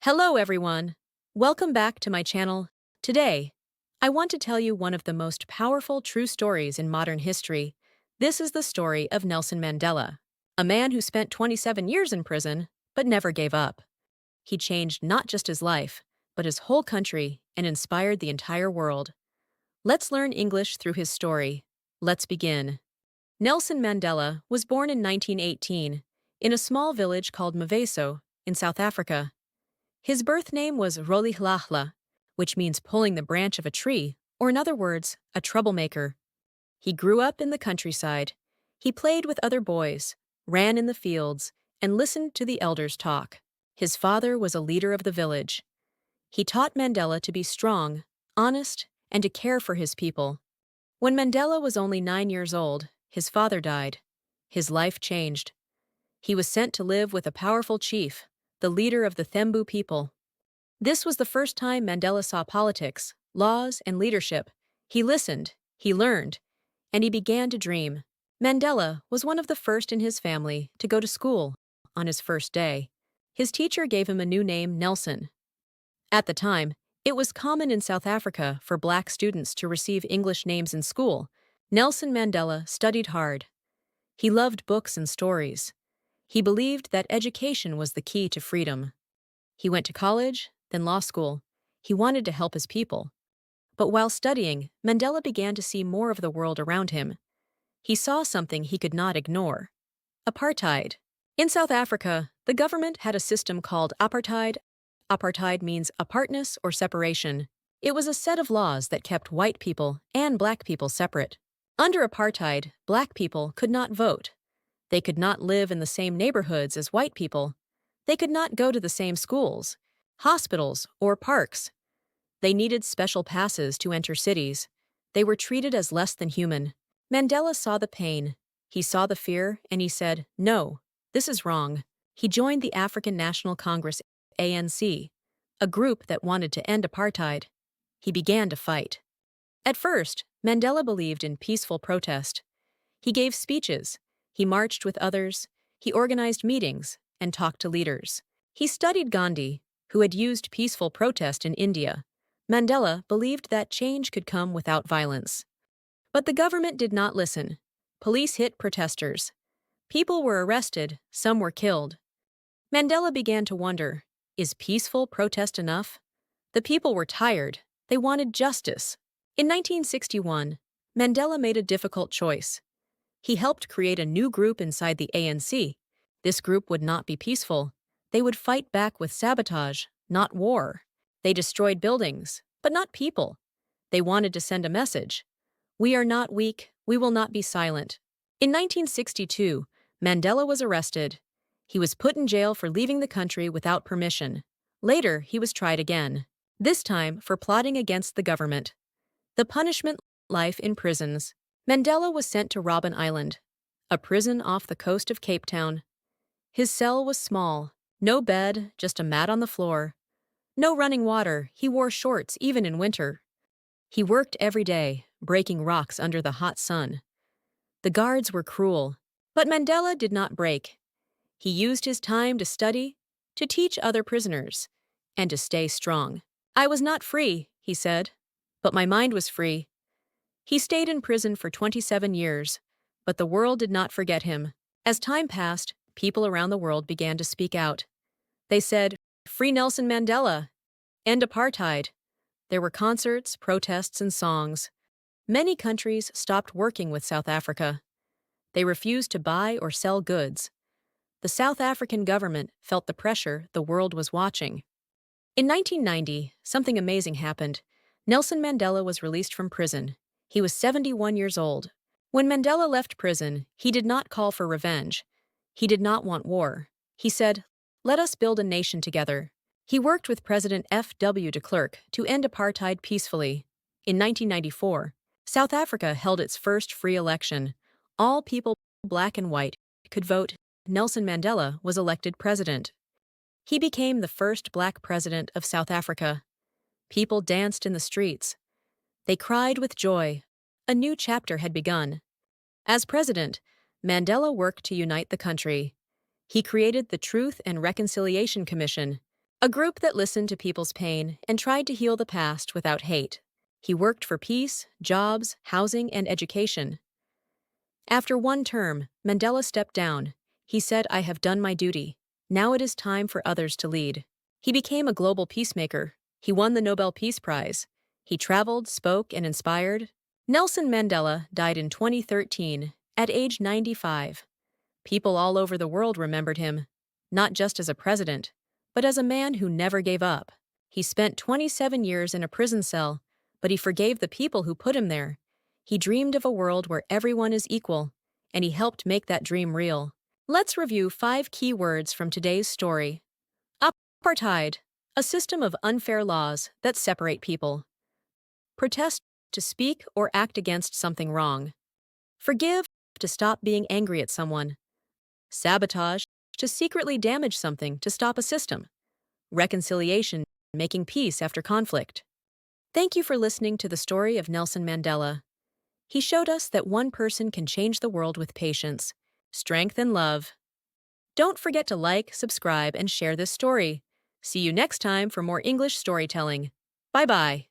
Hello everyone! Welcome back to my channel. Today, I want to tell you one of the most powerful true stories in modern history. This is the story of Nelson Mandela, a man who spent 27 years in prison but never gave up. He changed not just his life, but his whole country and inspired the entire world. Let's learn English through his story. Let's begin. Nelson Mandela was born in 1918 in a small village called Mveso in South Africa. His birth name was Rolihlahla, which means pulling the branch of a tree, or in other words, a troublemaker. He grew up in the countryside. He played with other boys, ran in the fields, and listened to the elders talk. His father was a leader of the village. He taught Mandela to be strong, honest, and to care for his people. When Mandela was only 9 years old, his father died. His life changed. He was sent to live with a powerful chief, the leader of the Thembu people. This was the first time Mandela saw politics, laws, and leadership. He listened, he learned, and he began to dream. Mandela was one of the first in his family to go to school on his first day. His teacher gave him a new name, Nelson. At the time, it was common in South Africa for black students to receive English names in school. Nelson Mandela studied hard. He loved books and stories. He believed that education was the key to freedom. He went to college, then law school. He wanted to help his people. But while studying, Mandela began to see more of the world around him. He saw something he could not ignore: apartheid. In South Africa, the government had a system called apartheid. Apartheid means apartness or separation. It was a set of laws that kept white people and black people separate. Under apartheid, black people could not vote. They could not live in the same neighborhoods as white people. They could not go to the same schools, hospitals, or parks. They needed special passes to enter cities. They were treated as less than human. Mandela saw the pain. He saw the fear, and he said, "No, this is wrong." He joined the African National Congress, ANC, a group that wanted to end apartheid. He began to fight. At first, Mandela believed in peaceful protest. He gave speeches. He marched with others, he organized meetings, and talked to leaders. He studied Gandhi, who had used peaceful protest in India. Mandela believed that change could come without violence. But the government did not listen. Police hit protesters. People were arrested, some were killed. Mandela began to wonder, is peaceful protest enough? The people were tired. They wanted justice. In 1961, Mandela made a difficult choice. He helped create a new group inside the ANC. This group would not be peaceful. They would fight back with sabotage, not war. They destroyed buildings, but not people. They wanted to send a message. We are not weak, we will not be silent. In 1962, Mandela was arrested. He was put in jail for leaving the country without permission. Later, he was tried again, this time for plotting against the government. The punishment: life in prisons. Mandela was sent to Robben Island, a prison off the coast of Cape Town. His cell was small, no bed, just a mat on the floor. No running water, he wore shorts even in winter. He worked every day, breaking rocks under the hot sun. The guards were cruel, but Mandela did not break. He used his time to study, to teach other prisoners, and to stay strong. "I was not free," he said, "but my mind was free." He stayed in prison for 27 years, but the world did not forget him. As time passed, people around the world began to speak out. They said, "Free Nelson Mandela! End apartheid!" There were concerts, protests, and songs. Many countries stopped working with South Africa. They refused to buy or sell goods. The South African government felt the pressure the world was watching. In 1990, something amazing happened. Nelson Mandela was released from prison. He was 71 years old. When Mandela left prison, he did not call for revenge. He did not want war. He said, "Let us build a nation together." He worked with President F.W. de Klerk to end apartheid peacefully. In 1994, South Africa held its first free election. All people, black and white, could vote. Nelson Mandela was elected president. He became the first black president of South Africa. People danced in the streets. They cried with joy. A new chapter had begun. As president, Mandela worked to unite the country. He created the Truth and Reconciliation Commission. A group that listened to people's pain and tried to heal the past without hate. He worked for peace, jobs, housing, and education. After one term, Mandela stepped down. He said, "I have done my duty. Now it is time for others to lead." He became a global peacemaker. He won the Nobel Peace Prize. He traveled, spoke, and inspired. Nelson Mandela died in 2013 at age 95. People all over the world remembered him, not just as a president, but as a man who never gave up. He spent 27 years in a prison cell, but he forgave the people who put him there. He dreamed of a world where everyone is equal, and he helped make that dream real. Let's review 5 key words from today's story. Apartheid, a system of unfair laws that separate people. Protest, to speak or act against something wrong. Forgive, to stop being angry at someone. Sabotage, to secretly damage something to stop a system. Reconciliation, making peace after conflict. Thank you for listening to the story of Nelson Mandela. He showed us that one person can change the world with patience, strength, and love. Don't forget to like, subscribe, and share this story. See you next time for more English storytelling. Bye-bye.